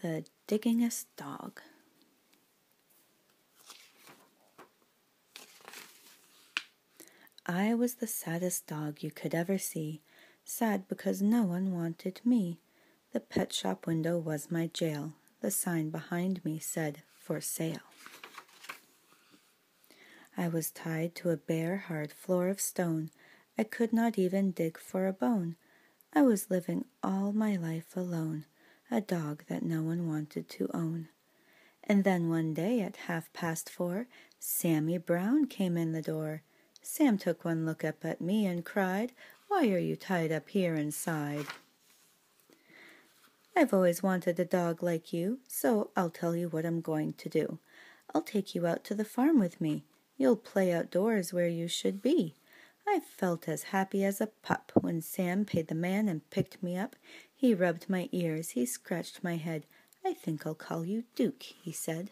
The Digging-est Dog. I was the saddest dog you could ever see, sad because no one wanted me. The pet shop window was my jail. The sign behind me said, "For sale." I was tied to a bare, hard floor of stone. I could not even dig for a bone. I was living all my life alone, a dog that no one wanted to own. And then one day at 4:30, Sammy Brown came in the door. Sam took one look up at me and cried, "Why are you tied up here inside?" "I've always wanted a dog like you, so I'll tell you what I'm going to do. I'll take you out to the farm with me. You'll play outdoors where you should be." I felt as happy as a pup when Sam paid the man and picked me up. He rubbed my ears, he scratched my head. "I think I'll call you Duke," he said.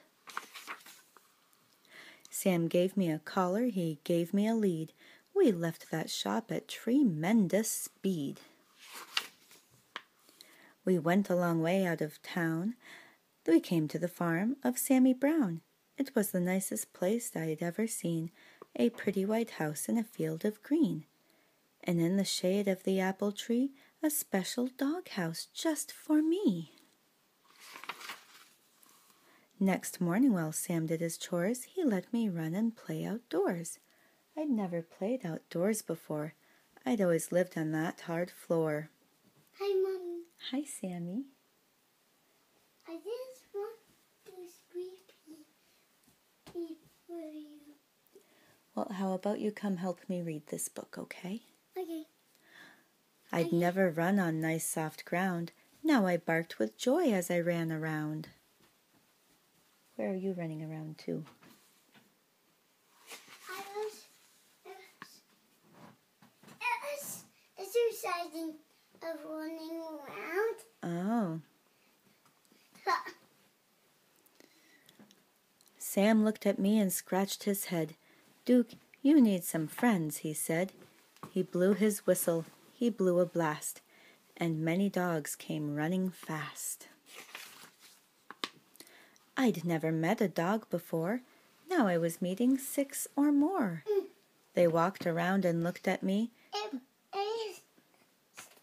Sam gave me a collar, he gave me a lead. We left that shop at tremendous speed. We went a long way out of town. We came to the farm of Sammy Brown. It was the nicest place I had ever seen, a pretty white house in a field of green. And in the shade of the apple tree, a special dog house just for me. Next morning, while Sam did his chores, he let me run and play outdoors. I'd never played outdoors before. I'd always lived on that hard floor. Hi, Mommy. Hi, Sammy. I just want to sleep for you. Well, how about you come help me read this book, okay? Okay. I'd never run on nice soft ground. Now I barked with joy as I ran around. Where are you running around to? I was exercising of running around. Oh. Sam looked at me and scratched his head. "Duke, you need some friends," he said. He blew his whistle, he blew a blast, and many dogs came running fast. I'd never met a dog before. Now I was meeting 6 or more. They walked around and looked at me.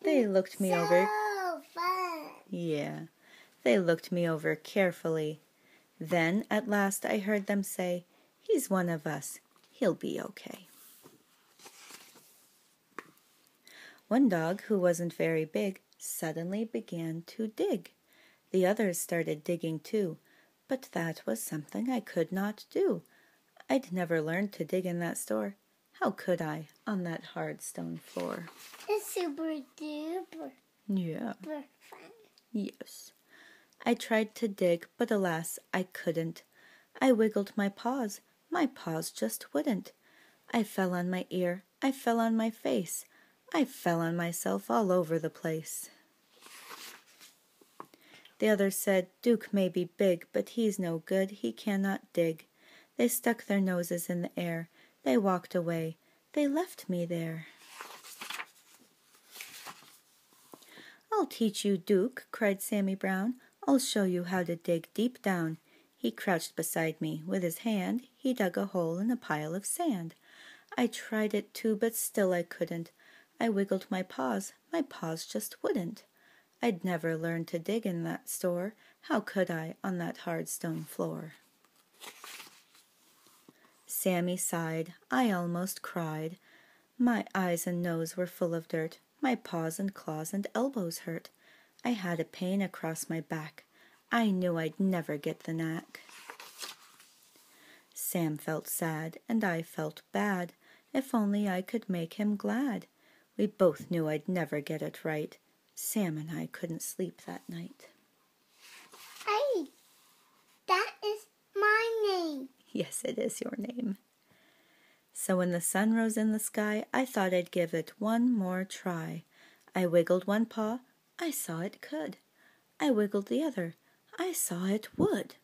They looked me over. So fun. Yeah, they looked me over carefully. Then, at last, I heard them say, "He's one of us. He'll be okay." One dog, who wasn't very big, suddenly began to dig. The others started digging too, but that was something I could not do. I'd never learned to dig in that store. How could I, on that hard stone floor? It's super duper Yeah. fun. Yes. I tried to dig, but alas, I couldn't. I wiggled my paws just wouldn't. I fell on my ear, I fell on my face. I fell on myself all over the place. The others said, "Duke may be big, but he's no good, he cannot dig." They stuck their noses in the air. They walked away. They left me there. "I'll teach you, Duke," cried Sammy Brown. "I'll show you how to dig deep down." He crouched beside me. With his hand, he dug a hole in a pile of sand. I tried it too, but still I couldn't. I wiggled my paws just wouldn't. I'd never learned to dig in that store. How could I, on that hard stone floor? Sammy sighed. I almost cried. My eyes and nose were full of dirt. My paws and claws and elbows hurt. I had a pain across my back. I knew I'd never get the knack. Sam felt sad, and I felt bad. If only I could make him glad. We both knew I'd never get it right. Sam and I couldn't sleep that night. Hey, that is my name. Yes, it is your name. So when the sun rose in the sky, I thought I'd give it one more try. I wiggled one paw, I saw it could. I wiggled the other, I saw it would.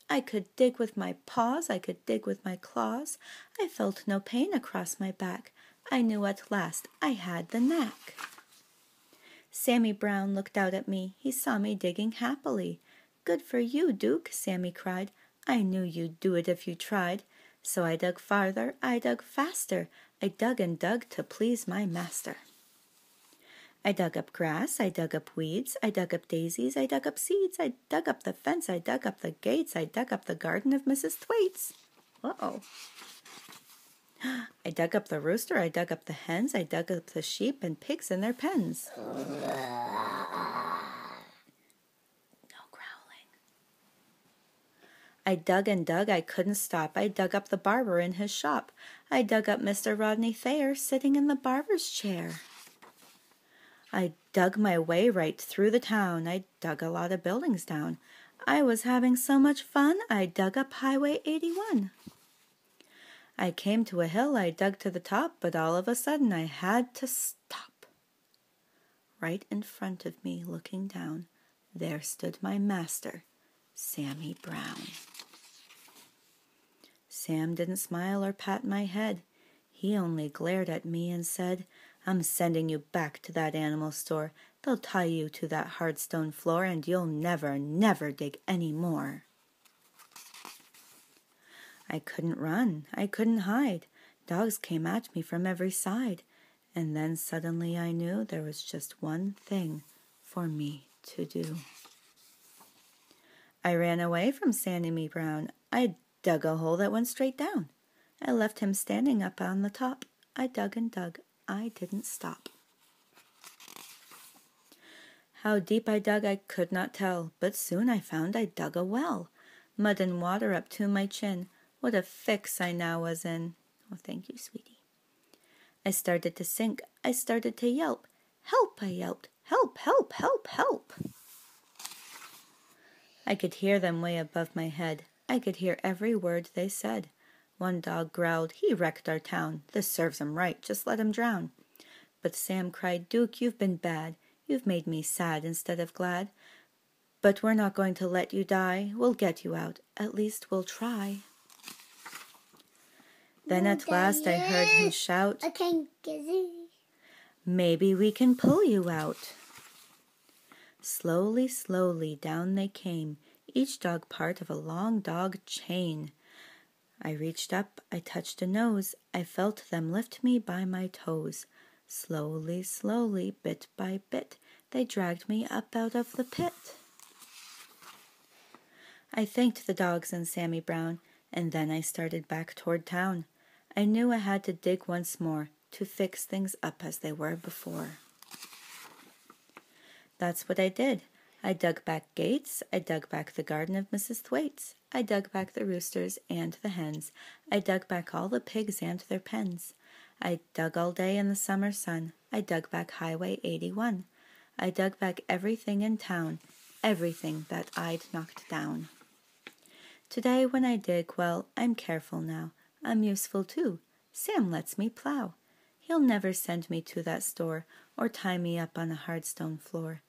I could dig with my paws, I could dig with my claws. I felt no pain across my back. I knew at last I had the knack. Sammy Brown looked out at me. He saw me digging happily. Good for you, Duke, Sammy cried. I knew you'd do it if you tried. So I dug farther, I dug faster. I dug and dug to please my master. I dug up grass, I dug up weeds, I dug up daisies, I dug up seeds, I dug up the fence, I dug up the gates, I dug up the garden of Mrs. Thwaites. Uh-oh. I dug up the rooster, I dug up the hens, I dug up the sheep and pigs in their pens. No growling. I dug and dug, I couldn't stop. I dug up the barber in his shop. I dug up Mr. Rodney Thayer sitting in the barber's chair. I dug my way right through the town. I dug a lot of buildings down. I was having so much fun, I dug up Highway 81. I came to a hill, I dug to the top, but all of a sudden I had to stop. Right in front of me, looking down, there stood my master, Sammy Brown. Sam didn't smile or pat my head. He only glared at me and said, I'm sending you back to that animal store. They'll tie you to that hard stone floor, and you'll never, never dig any more. I couldn't run. I couldn't hide. Dogs came at me from every side. And then suddenly I knew there was just one thing for me to do. I ran away from Sammy Brown. I dug a hole that went straight down. I left him standing up on the top. I dug and dug. I didn't stop. How deep I dug I could not tell, but soon I found I dug a well. Mud and water up to my chin. What a fix I now was in. Oh, thank you, sweetie. I started to sink. I started to yelp. Help, I yelped. Help, help, help, help. I could hear them way above my head. I could hear every word they said. One dog growled, he wrecked our town. This serves him right, just let him drown. But Sam cried, Duke, you've been bad. You've made me sad instead of glad. But we're not going to let you die. We'll get you out. At least we'll try. Then at last I heard him shout, I can't get it. Maybe we can pull you out. Slowly, slowly down they came, each dog part of a long dog chain. I reached up, I touched a nose, I felt them lift me by my toes. Slowly, slowly, bit by bit, they dragged me up out of the pit. I thanked the dogs and Sammy Brown, and then I started back toward town. I knew I had to dig once more to fix things up as they were before. That's what I did. I dug back gates, I dug back the garden of Mrs. Thwaites, I dug back the roosters and the hens, I dug back all the pigs and their pens. I dug all day in the summer sun, I dug back Highway 81. I dug back everything in town, everything that I'd knocked down. Today when I dig, well, I'm careful now. I'm useful too. Sam lets me plow. He'll never send me to that store or tie me up on a hard stone floor.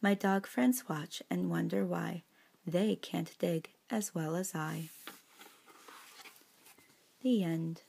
My dog friends watch and wonder why they can't dig as well as I. The end.